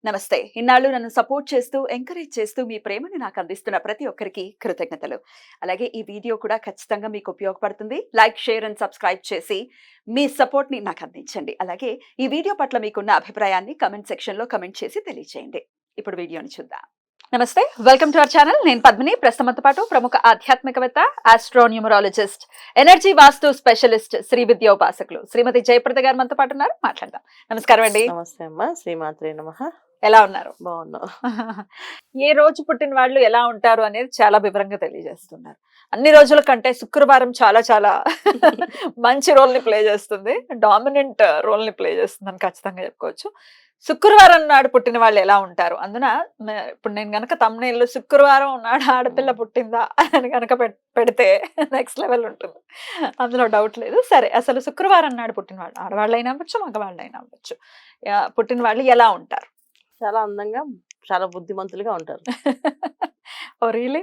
నమస్తే. ఇన్నాళ్ళు నన్ను సపోర్ట్ చేస్తూ, ఎంకరేజ్ చేస్తూ మీ ప్రేమని నాకు అందిస్తున్న ప్రతి ఒక్కరికి కృతజ్ఞతలు. అలాగే ఈ వీడియో కూడా ఖచ్చితంగా మీకు ఉపయోగపడుతుంది. లైక్, షేర్ అండ్ సబ్స్క్రైబ్ చేసి మీ సపోర్ట్‌ని నాకు అందించండి. అలాగే ఈ వీడియో పట్ల మీకున్న అభిప్రాయాన్ని కామెంట్ సెక్షన్‌లో కామెంట్ చేసి తెలియజేయండి. ఇప్పుడు వీడియోని చూద్దాం. నమస్తే. Welcome to our channel. నేను పద్మిని. ప్రస్తుతంతో పాటు ప్రముఖ ఆధ్యాత్మికవేత్త, ఆస్ట్రోన్యూమరాలజిస్ట్, ఎనర్జీ వాస్తు స్పెషలిస్ట్, శ్రీ విద్యా ఉపాసకులు శ్రీమతి జయప్రద గారు మనతో పాటు ఉన్నారు. మాట్లాడదాం. నమస్కారం అండి. నమస్తే అమ్మా, శ్రీమాత్రే నమః. ఎలా ఉన్నారు? బాగున్నాం. ఏ రోజు పుట్టిన వాళ్ళు ఎలా ఉంటారు అనేది చాలా వివరంగా తెలియజేస్తున్నారు. అన్ని రోజుల కంటే శుక్రవారం చాలా చాలా మంచి రోల్ ని ప్లే చేస్తుంది, డామినెంట్ రోల్ ని ప్లే చేస్తుంది అని ఖచ్చితంగా చెప్పుకోవచ్చు. శుక్రవారం నాడు పుట్టిన వాళ్ళు ఎలా ఉంటారు? అందున ఇప్పుడు నేను గనక తమ్ముళ్ళు శుక్రవారం నాడు ఆడపిల్ల పుట్టిందా అని కనుక పెడితే నెక్స్ట్ లెవెల్ ఉంటుంది, అందులో డౌట్ లేదు. సరే, అసలు శుక్రవారం నాడు పుట్టిన వాళ్ళు ఆడవాళ్ళైనా అవ్వచ్చు, మగవాళ్ళైనా అవ్వచ్చు, పుట్టిన వాళ్ళు ఎలా ఉంటారు? చాలా అందంగా, చాలా బుద్ధిమంతులుగా ఉంటారు. Oh really?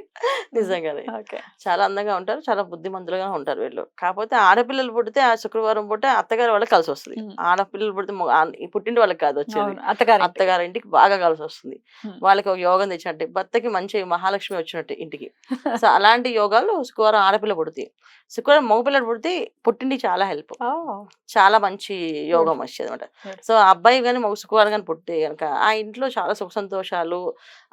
నిజంగానే ఓకే. చాలా అందంగా ఉంటారు, చాలా బుద్ధిమంతులుగా ఉంటారు వీళ్ళు. కాకపోతే ఆడపిల్లలు పుడితే ఆ శుక్రవారం పూట అత్తగారి వాళ్ళకి కలిసి వస్తుంది. ఆడపిల్లలు పుడితే ఈ పుట్టింటి వాళ్ళకి కాదు వచ్చేది, అత్తగారింటికి బాగా కలిసి వస్తుంది. వాళ్ళకి ఒక యోగం తెచ్చినట్టే, భర్తకి మంచి మహాలక్ష్మి వచ్చినట్టు ఇంటికి. సో అలాంటి యోగాలు శుక్రవారం ఆడపిల్ల పుడితే, శుక్రవారం మగపిల్లలు పుడితే పుట్టింటి చాలా హెల్ప్, చాలా మంచి యోగం వచ్చేది అనమాట. సో ఆ అబ్బాయి కానీ మగ శుక్రవారం కానీ పుట్టే కనుక ఆ ఇంట్లో చాలా సుఖ సంతోషాలు,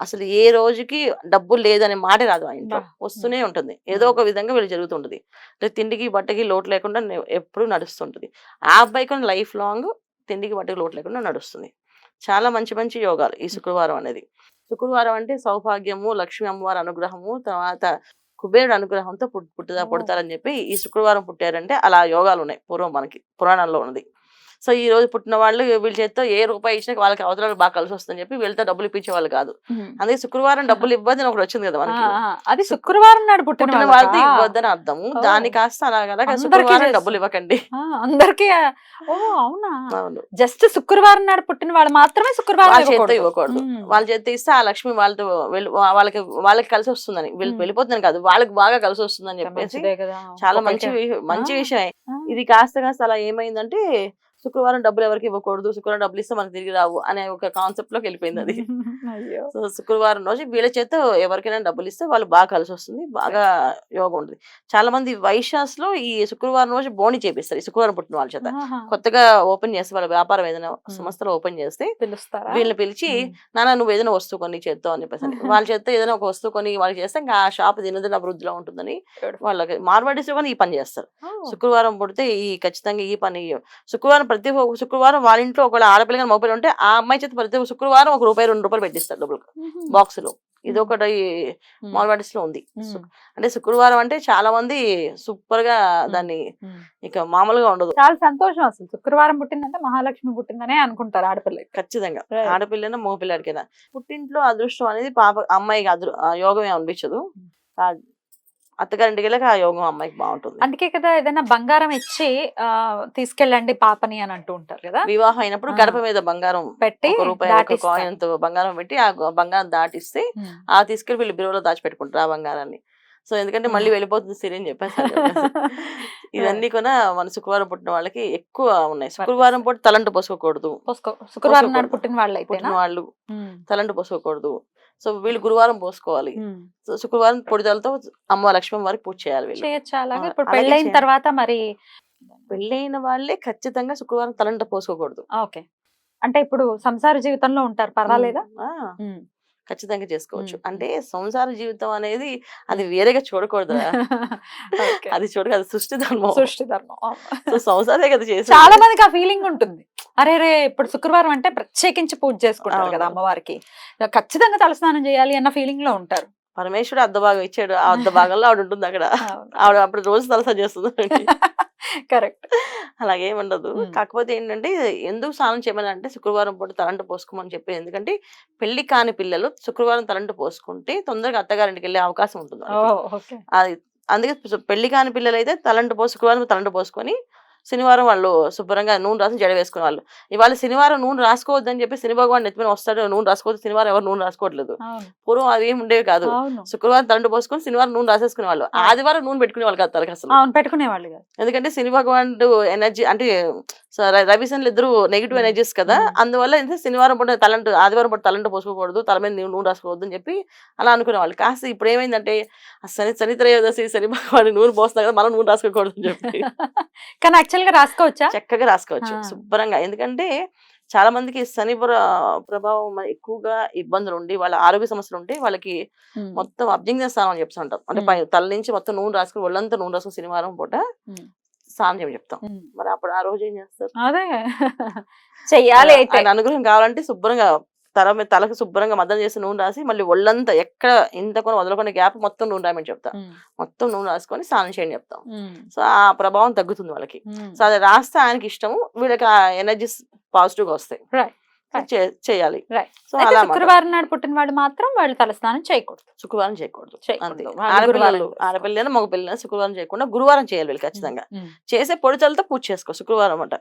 అసలు ఏ రోజుకి డబ్బులు లేదనే మాట రాదు, ఆ ఇంట్లో వస్తూనే ఉంటుంది. ఏదో ఒక విధంగా వీళ్ళు జరుగుతుంటది. తిండికి బట్టకి లోటు లేకుండా ఎప్పుడు నడుస్తుంటది. ఆ అబ్బాయి కూడా లైఫ్ లాంగ్ తిండికి బట్టకి లోటు లేకుండా నడుస్తుంది. చాలా మంచి మంచి యోగాలు ఈ శుక్రవారం అనేది. శుక్రవారం అంటే సౌభాగ్యము, లక్ష్మీ అమ్మవారి అనుగ్రహము, తర్వాత కుబేరుడు అనుగ్రహంతో పుడతారని చెప్పి ఈ శుక్రవారం పుట్టారంటే అలా యోగాలు ఉన్నాయి పూర్వం మనకి పురాణాల్లో ఉన్నది. సో ఈ రోజు పుట్టిన వాళ్ళు వీళ్ళ చేతితో ఏ రూపాయి ఇచ్చినా వాళ్ళకి అవతల బాగా కలిసి వస్తుందని చెప్పి వీళ్ళతో డబ్బులు ఇప్పించే వాళ్ళు కాదు. అందుకే శుక్రవారం డబ్బులు ఇవ్వద్దు అని ఒకటి వచ్చింది కదా మనకి. అది శుక్రవారం నాడు పుట్టిన వాళ్ళతో ఇవ్వద్దని అర్థము. దాని కాస్త అలాగ శుక్రవారం డబ్బులు ఇవ్వకండి అందరికి. ఓ అవునా? అవును, జస్ట్ శుక్రవారం నాడు పుట్టిన వాళ్ళు మాత్రమే శుక్రవారం వాళ్ళ చేతితో ఇవ్వకూడదు. వాళ్ళ చేతితో ఇస్తే ఆ లక్ష్మి వాళ్ళతో వాళ్ళకి కలిసి వస్తుందని, వీళ్ళకి వెళ్ళిపోతుందని కాదు, వాళ్ళకి బాగా కలిసి వస్తుందని చెప్పేసి చాలా మంచి విషయం. ఇది కాస్త అలా ఏమైందంటే శుక్రవారం డబ్బులు ఎవరికి ఇవ్వకూడదు, శుక్రవారం డబ్బులు ఇస్తే మనకు తిరిగి రావు అనే ఒక కాన్సెప్ట్ లోకి వెళ్ళిపోయింది అది. సో శుక్రవారం రోజు వీళ్ళ చేత ఎవరికైనా డబ్బులు ఇస్తే వాళ్ళు బాగా కలిసి వస్తుంది, బాగా యోగం ఉంటుంది. చాలా మంది వైశ్యాస్ లో ఈ శుక్రవారం రోజు బోని చేపిస్తారు ఈ శుక్రవారం పుట్టిన వాళ్ళ చేత. కొత్తగా ఓపెన్ చేస్తే వాళ్ళ వ్యాపారం ఏదైనా సంస్థలో ఓపెన్ చేస్తే వీళ్ళని పిలిచి, నాన్న నువ్వు ఏదైనా వస్తువు కొని చేద్దాం అని చెప్పేసి వాళ్ళ చేత ఏదైనా ఒక వస్తువు కొని వాళ్ళకి చేస్తే ఇంకా ఆ షాప్ దినదిన అభివృద్ధిలో ఉంటుందని వాళ్ళకి మార్వాడీస్ లో కానీ ఈ పని చేస్తారు. శుక్రవారం పుడితే ఈ ఖచ్చితంగా ఈ పని శుక్రవారం ప్రతి శుక్రవారం వాళ్ళ ఇంట్లో ఒకవేళ ఆడపిల్ల కానీ మొబైల్ ఉంటే ఆ అమ్మాయి చేత ప్రతి శుక్రవారం ₹1 ₹2 పెట్టిస్తారు డబ్బులు బాక్స్ లో. ఇది ఒకటి మాల్వాడిస్ లో ఉంది. అంటే శుక్రవారం అంటే చాలా మంది సూపర్ గా దాన్ని ఇక మామూలుగా ఉండదు. చాలా సంతోషం. అసలు శుక్రవారం పుట్టిందంటే మహాలక్ష్మి పుట్టిందనే అనుకుంటారు ఆడపిల్ల. ఖచ్చితంగా ఆడపిల్లైనా మగపిల్లాడికైనా పుట్టింట్లో అదృష్టం అనేది అమ్మాయికి యోగమే అనిపించదు. అత్తగారింటికి వెళ్ళాక ఆ యోగం అమ్మాయికి బాగుంటుంది. అందుకే కదా ఏదైనా బంగారం ఇచ్చి తీసుకెళ్ళండి పాపని అని అంటూ ఉంటారు కదా. వివాహం అయినప్పుడు గడప మీద బంగారం పెట్టి ₹1 కాయిన్ తో బంగారం పెట్టి ఆ బంగారం దాటిస్తే ఆ తీసుకెళ్లి వీళ్ళు బిరువులో దాచిపెట్టుకుంటారు ఆ బంగారాన్ని. సో ఎందుకంటే మళ్ళీ వెళ్ళిపోతుంది సిరి అని చెప్పేసి ఇవన్నీ కూడా మన శుక్రవారం పుట్టిన వాళ్ళకి ఎక్కువ ఉన్నాయి. శుక్రవారం పూట తలంటు పోసుకోకూడదు. శుక్రవారం నాడు పుట్టిన వాళ్ళు తలంటు పోసుకోకూడదు. సో వీళ్ళు గురువారం పోసుకోవాలి. శుక్రవారం పొడిదలతో అమ్మ లక్ష్మీ వారికి పూజ చేయాలి. పెళ్ళైన తర్వాత మరి పెళ్ళైన వాళ్ళే ఖచ్చితంగా శుక్రవారం తలంట పోసుకోకూడదు. ఓకే, అంటే ఇప్పుడు సంసార జీవితంలో ఉంటారు, పర్వాలేదా? ఖచ్చితంగా చేసుకోవచ్చు. అంటే సంసార జీవితం అనేది అది వేరేగా చూడకూడదు, అది అది సృష్టి ధర్మం. సో సంసారే కదా చేసి చాలా మందికి ఆ ఫీలింగ్ ఉంటుంది. అరే ఇప్పుడు శుక్రవారం అంటే ప్రత్యేకించి పూజ చేసుకుంటారు కదా అమ్మవారికి, ఖచ్చితంగా తలస్నానం చేయాలి అన్న ఫీలింగ్ లో ఉంటారు. పరమేశ్వరుడు అర్ధ భాగం ఇచ్చాడు, ఆ అర్ధ భాగంలో ఆవిడ ఉంటుంది అక్కడ, ఆవిడ అప్పుడు రోజు తలస్నానం చేస్తుంది. కరెక్ట్. అలాగేముండదు. కాకపోతే ఏంటంటే ఎందుకు స్నానం చేయమని అంటే శుక్రవారం పూట తలంటు పోసుకోమని చెప్పి, ఎందుకంటే పెళ్లి కాని పిల్లలు శుక్రవారం తలంటు పోసుకుంటే తొందరగా అత్తగారింటికి వెళ్ళే అవకాశం ఉంటుంది. అది అందుకే పెళ్లి కాని పిల్లలు అయితే శుక్రవారం తలంటు పోసుకొని శనివారం వాళ్ళు శుభ్రంగా నూనె రాసి జడ వేసుకునే వాళ్ళు. ఇవాళ శనివారం నూనె రాసుకోవద్దని చెప్పి శని భగవాన్ నెత్తిమీద వస్తాడు, నూనె రాసుకోవద్దు, శనివారం ఎవరు నూనె రాసుకోవట్లేదు. పూర్వం అవి ఏమి ఉండేవి కాదు. శుక్రవారం తలంటు పోసుకొని శనివారం నూనె రాసేసుకునే వాళ్ళు. ఆదివారం నూనె పెట్టుకునే వాళ్ళు కాదు తలకి అసలు. పెట్టుకునేవాళ్ళు కాదు. ఎందుకంటే శని భగవానుడు ఎనర్జీ అంటే రవిశనులు ఇద్దరు నెగిటివ్ ఎనర్జీస్ కదా, అందువల్ల ఏంటంటే శనివారం పూట తలంటు, ఆదివారం పూట తలంటు పోసుకోకూడదు, తల మీద నూనె రాసుకోవద్దు అని చెప్పి అలా అనుకునేవాళ్ళు. కాస్త ఇప్పుడు ఏమైందంటే శని త్రయోదశి శని భగవాన్ నూనె పోస్తున్నా కదా, మనం నూనె రాసుకోకూడదు అని చెప్పి. కానీ యాక్చువల్ గా రాసుకోవచ్చా? చక్కగా రాసుకోవచ్చు శుభ్రంగా. ఎందుకంటే చాలా మందికి శని ప్రభావం ఎక్కువగా ఇబ్బందులు ఉండి వాళ్ళ ఆరోగ్య సమస్యలు ఉంటే వాళ్ళకి మొత్తం అభ్యంగ స్నానం అని చెప్తూ ఉంటాం. అంటే తల నుంచి మొత్తం నూనె రాసుకుని ఒళ్ళంతా నూనె రాసుకుని శనివారం పూట స్నానం చేయమని చెప్తాం. మరి అప్పుడు ఆ రోజు ఏం చేస్తారు? అదే చెయ్యాలి. ఆయన అనుగ్రహం కావాలంటే శుభ్రంగా తలకు శుభ్రంగా మద్దతు చేసి నూనె రాసి మళ్ళీ ఒళ్ళంతా ఎక్కడ ఇంత కూడా వదలకుండా గ్యాప్ మొత్తం నూనె రాయమని చెప్తాం. మొత్తం నూనె రాసుకొని స్నానం చేయని చెప్తాం. సో ఆ ప్రభావం తగ్గుతుంది వాళ్ళకి. సో అది రాస్తే ఆయనకి ఇష్టము, వీళ్ళకి ఆ ఎనర్జీస్ పాజిటివ్ గా వస్తాయి. చేయాలి. శుక్రవారం నాడు పుట్టిన వాడు మాత్రం వాళ్ళు తలస్నానం చేయకూడదు. శుక్రవారం చేయకూడదు. ఆడపిల్లలు మగపిల్లలు శుక్రవారం చేయకుండా గురువారం చేయాలి వీళ్ళు ఖచ్చితంగా. చేసే పొడిచలతో పూజ చేసుకో శుక్రవారం అంట.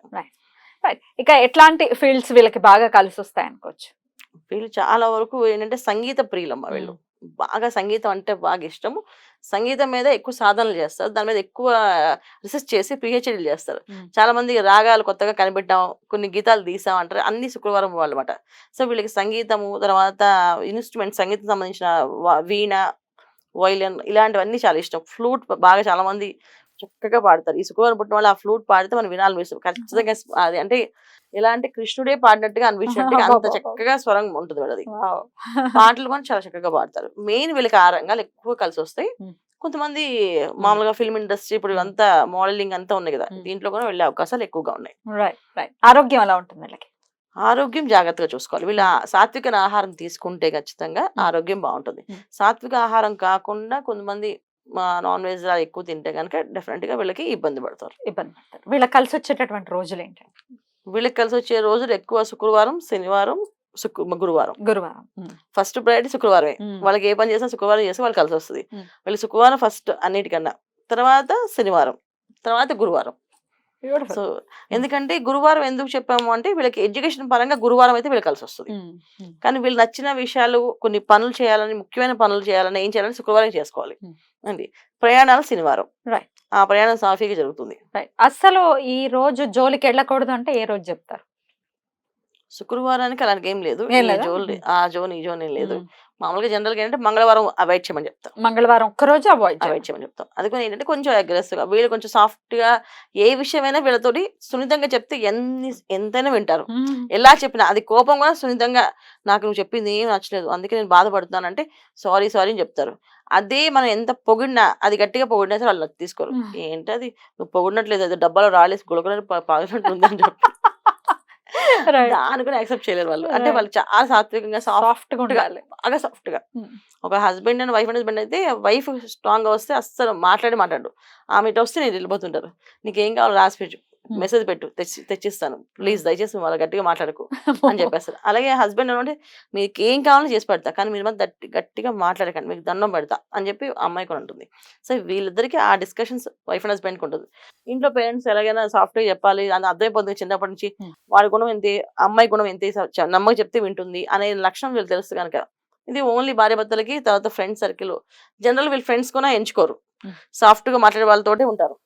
ఇక ఎట్లాంటి ఫీల్డ్స్ వీళ్ళకి బాగా కలిసి వస్తాయి అనుకోవచ్చు? వీళ్ళు చాలా వరకు ఏంటంటే సంగీత ప్రియులమ్మ. వీళ్ళు బాగా సంగీతం అంటే బాగా ఇష్టము. సంగీతం మీద ఎక్కువ సాధనలు చేస్తారు, దాని మీద ఎక్కువ రీసెర్చ్ చేసి పిహెచ్డీలు చేస్తారు. చాలా మంది రాగాలు కొత్తగా కనిపెట్టాం, కొన్ని గీతాలు తీసాం అంటారు, అన్ని శుక్రవారం వాళ్ళు అనమాట. సో వీళ్ళకి సంగీతము, తర్వాత ఇన్స్ట్రుమెంట్ సంగీతం సంబంధించిన వీణ, వైలిన్ ఇలాంటివన్నీ చాలా ఇష్టం. ఫ్లూట్ బాగా చాలా మంది చక్కగా పాడతారు. ఈ శుక్రవారం పుట్టిన వాళ్ళు ఆ ఫ్లూట్ పాడితే మనం వినాలనిపిస్తుంది ఖచ్చితంగా. అది అంటే ఎలా అంటే కృష్ణుడే పాడినట్టుగా అనిపించినట్టుగా అంత చక్కగా స్వరం ఉంటుంది వాళ్ళది. పాటలు కూడా చాలా చక్కగా పాడతారు. మెయిన్ వీళ్ళకి ఆ రంగాలు ఎక్కువ కలిసి వస్తాయి. కొంతమంది మామూలుగా ఫిల్మ్ ఇండస్ట్రీ ఇప్పుడు అంతా మోడలింగ్ అంతా ఉన్నాయి కదా, దీంట్లో కూడా వెళ్ళే అవకాశాలు ఎక్కువగా ఉన్నాయి. ఆరోగ్యం ఎలా ఉంటుంది వీళ్ళకి? ఆరోగ్యం జాగ్రత్తగా చూసుకోవాలి. వీళ్ళ సాత్విక ఆహారం తీసుకుంటే ఖచ్చితంగా ఆరోగ్యం బాగుంటుంది. సాత్విక ఆహారం కాకుండా కొంతమంది నాన్ వెజ్ ఎక్కువ తింటే కనుక డెఫినెట్ గా వీళ్ళకి ఇబ్బంది పడతారు. వీళ్ళకి కలిసి వచ్చేటటువంటి రోజులు ఏంటంటే, వీళ్ళకి కలిసి వచ్చే రోజులు ఎక్కువ శుక్రవారం, శనివారం, గురువారం. ఫస్ట్ ప్రయారిటీ శుక్రవారమే. వాళ్ళకి ఏ పని చేసినా శుక్రవారం చేస్తే వాళ్ళకి కలిసి వస్తుంది. వీళ్ళు శుక్రవారం ఫస్ట్ అన్నిటికన్నా, తర్వాత శనివారం, తర్వాత గురువారం. సో ఎందుకంటే గురువారం ఎందుకు చెప్పాము అంటే వీళ్ళకి ఎడ్యుకేషన్ పరంగా గురువారం అయితే వీళ్ళకి కలిసి వస్తుంది. కానీ వీళ్ళు నచ్చిన విషయాలు, కొన్ని పనులు చేయాలని, ముఖ్యమైన పనులు చేయాలని, ఏం చేయాలని శుక్రవారం చేసుకోవాలి అండి. ప్రయాణాలు శనివారం, ఆ ప్రయాణం సాఫీగా జరుగుతుంది. అసలు ఈ రోజు జోలికి వెళ్ళకూడదు అంటే ఏ రోజు చెప్తారు? శుక్రవారానికి అలాంటి ఏం లేదు. ఆ జోన్ ఈ జోన్ ఏం లేదు. మామూలుగా జనరల్ గా ఏంటంటే మంగళవారం అవాయిడ్ చేయమని చెప్తాం. మంగళవారం ఒక్కరోజు అవాయిడ్ చేయమని చెప్తాం. అది కూడా ఏంటంటే కొంచెం అగ్రెసివ్ గా, వీళ్ళు కొంచెం సాఫ్ట్ గా ఏ విషయమైనా వీళ్ళతోటి సున్నితంగా చెప్తే ఎంతైనా వింటారు. ఎలా చెప్పినా అది కోపం కూడా సున్నితంగా, నాకు నువ్వు చెప్పింది ఏం నచ్చలేదు అందుకే నేను బాధపడుతున్నాను అంటే సారీ అని చెప్తారు. అదే మనం ఎంత పొగిడినా, అది గట్టిగా పొగిడినా సరే వాళ్ళు తీసుకోరు. ఏంటది నువ్వు పొగిడినట్లేదు, అది డబ్బాలో రాలేసి గులకలు పాగినట్టు ఉంది అని చెప్పి దాని కూడా యాక్సెప్ట్ చేయలేరు వాళ్ళు. అంటే వాళ్ళు చాలా సాత్వికంగా సాఫ్ట్ గా ఉండాలి, బాగా సాఫ్ట్ గా. ఒక husband and wife and husband అయితే వైఫ్ స్ట్రాంగ్ గా వస్తే అస్సలు మాట్లాడు ఆమె ఇటు వస్తే నేను వెళ్ళిపోతుంటారు. నీకేం కావాలో రాసి పెట్టు, మెసేజ్ పెట్టు, తెచ్చిస్తాను, ప్లీజ్ దయచేసి వాళ్ళ గట్టిగా మాట్లాడకు అని చెప్పేస్తారు. అలాగే హస్బెండ్ అంటే మీకు ఏం కావాలో చేసి పెడతా, కానీ మీరు గట్టిగా మాట్లాడకండి, మీకు దండం పెడతా అని చెప్పి అమ్మాయి కూడా ఉంటుంది. సో వీళ్ళిద్దరికి ఆ డిస్కషన్స్ వైఫ్ అండ్ హస్బెండ్ కి ఉంటుంది. ఇంట్లో పేరెంట్స్ ఎలాగైనా సాఫ్ట్ గా చెప్పాలి అని అర్థమైపోతుంది చిన్నప్పటి నుంచి. వాడి గుణం ఎంతే, అమ్మాయి గుణం ఎంతే, నమ్మకి చెప్తే వింటుంది అనే లక్షణం వీళ్ళు తెలుస్తుంది కనుక ఇది ఓన్లీ భార్య భర్తలకి. తర్వాత ఫ్రెండ్స్ సర్కిల్ జనరల్ వీళ్ళు ఫ్రెండ్స్ కూడా ఎంచుకోరు, సాఫ్ట్ గా మాట్లాడే వాళ్ళతోటే ఉంటారు.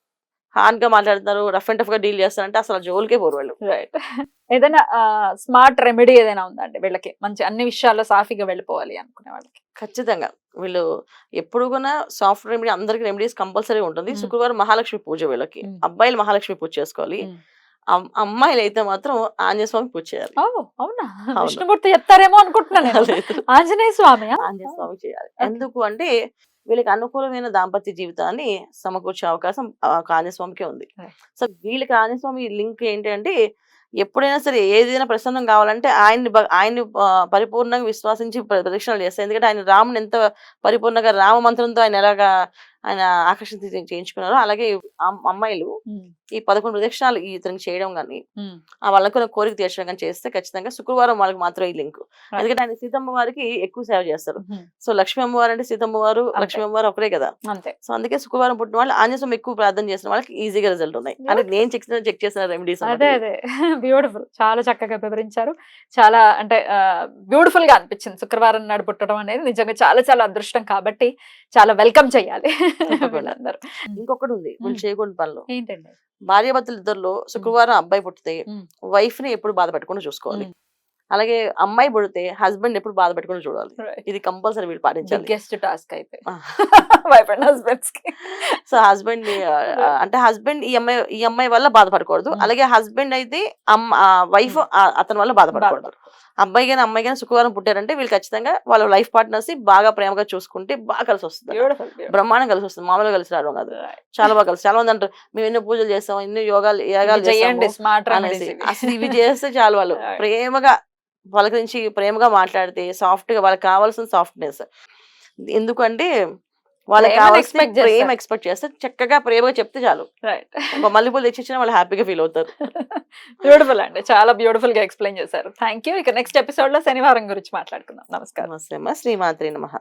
హార్డ్ గా మాట్లాడతారు, రఫ్ అండ్ టఫ్ గా డీల్ చేస్తారంటే అసలు జోలికే పోరు వాళ్ళు. ఏదైనా స్మార్ట్ రెమెడీ ఏదైనా ఉందా అండి వీళ్ళకి, మంచి అన్ని విషయాల్లో సాఫీగా వెళ్ళిపోవాలి అనుకునే వాళ్ళకి? ఖచ్చితంగా వీళ్ళు ఎప్పుడు కూడా సాఫ్ట్ రెమెడీ, అందరికి రెమెడీస్ కంపల్సరీ ఉంటుంది. శుక్రవారం మహాలక్ష్మి పూజ వీళ్ళకి. అబ్బాయిలు మహాలక్ష్మి పూజ చేసుకోవాలి, అమ్మాయిలు అయితే మాత్రం ఆంజనేయ స్వామి పూజ చేయాలి. అవునా? విష్ణుమూర్తి చెప్తారేమో అనుకుంటున్నాను. ఆంజనేయ స్వామి చేయాలి. ఎందుకు అంటే వీళ్ళకి అనుకూలమైన దాంపత్య జీవితాన్ని సమకూర్చే అవకాశం ఆంజనేయ స్వామికే ఉంది. సో వీళ్ళకి ఆంజనేయ స్వామి లింక్ ఏంటి అంటే ఎప్పుడైనా సరే ఏదైనా ప్రసన్నం కావాలంటే ఆయన్ని పరిపూర్ణంగా విశ్వాసించి ప్రదక్షిణలు చేస్తారు. ఎందుకంటే ఆయన రాముని ఎంత పరిపూర్ణంగా రామ మంత్రంతో ఆయన ఎలాగా ఆయన ఆకర్షణ చేయించుకున్నారో అలాగే అమ్మాయిలు ఈ 11 ప్రదక్షిణాలు ఇతనికి చేయడం కానీ వాళ్ళకు కోరిక తీర్చడం కానీ చేస్తే ఖచ్చితంగా శుక్రవారం వాళ్ళకి మాత్రం ఈ లింక్. ఎందుకంటే ఆయన సీతమ్మ వారికి ఎక్కువ సేవ చేస్తారు. సో లక్ష్మీ అమ్మవారు అంటే సీతమ్మ వారు లక్ష్మీ అమ్మవారు ఒకరే కదా. అంతే. సో అందుకే శుక్రవారం పుట్టిన వాళ్ళు ఆంజనేయ స్వామి ఎక్కువ ప్రార్థన చేసిన వాళ్ళకి ఈజీగా రిజల్ట్ ఉన్నాయి. అంటే నేను చెక్ చేసిన రెమెడీస్. అదే బ్యూటిఫుల్, చాలా చక్కగా వివరించారు. చాలా అంటే బ్యూటిఫుల్ గా అనిపించింది. శుక్రవారం నాడు పుట్టడం అనేది నిజంగా చాలా చాలా అదృష్టం కాబట్టి చాలా వెల్కమ్ చేయాలి వీళ్ళందరూ. ఇంకొకటి ఉంది వీళ్ళు చేయకూడని పనులు. ఏంటండి? భార్యాభర్తలు ఇద్దరులో శుక్రవారం అబ్బాయి పుట్టితే వైఫ్ ని ఎప్పుడు బాధ పెట్టకుండా చూసుకోవాలి. అలాగే అమ్మాయి పుడితే హస్బెండ్ ఎప్పుడు బాధ పెట్టకుండా చూడాలి. ఇది కంపల్సరీ వీళ్ళు పాటించాలి. బిగ్గెస్ట్ టాస్క్ అయితే వైఫ్ అండ్ హస్బెండ్స్ కి. సో హస్బెండ్ అంటే హస్బెండ్ ఈ అమ్మాయి వల్ల బాధపడకూడదు. అలాగే హస్బెండ్ అయితే వైఫ్ అతని వల్ల బాధపడకూడదు. అబ్బాయి కానీ అమ్మాయి కానీ శుక్రవారం పుట్టారంటే వీళ్ళు ఖచ్చితంగా వాళ్ళ లైఫ్ పార్ట్నర్స్ బాగా ప్రేమగా చూసుకుంటే బాగా కలిసి వస్తుంది. బ్రహ్మాండం కలిసి వస్తుంది. మామూలుగా కలిసి రావడం కాదు, చాలా బాగా కలిసి. చాలా మంది అంటారు మేము ఎన్నో పూజలు చేస్తాం, ఎన్నో యాగాలు అనేసి. అసలు ఇవి చేస్తే చాలు వాళ్ళు ప్రేమగా పలకరించి ప్రేమగా మాట్లాడితే సాఫ్ట్ గా వాళ్ళకి కావాల్సిన సాఫ్ట్నెస్. ఎందుకంటే వాళ్ళకి కావాల్సిన ప్రేమ ఎక్స్పెక్ట్ చేస్తే చక్కగా ప్రేమగా చెప్తే చాలు. మల్లెపూలు తెచ్చిచ్చినా వాళ్ళు హ్యాపీగా ఫీల్ అవుతారు. బ్యూటిఫుల్ అండి, చాలా బ్యూటిఫుల్ గా ఎక్స్ప్లెయిన్ చేశారు. Thank you. ఇక నెక్స్ట్ ఎపిసోడ్ లో శనివారం గురించి మాట్లాడుకుందాం. నమస్కారం. నమస్తే అమ్మా. శ్రీమాత్రే నమః.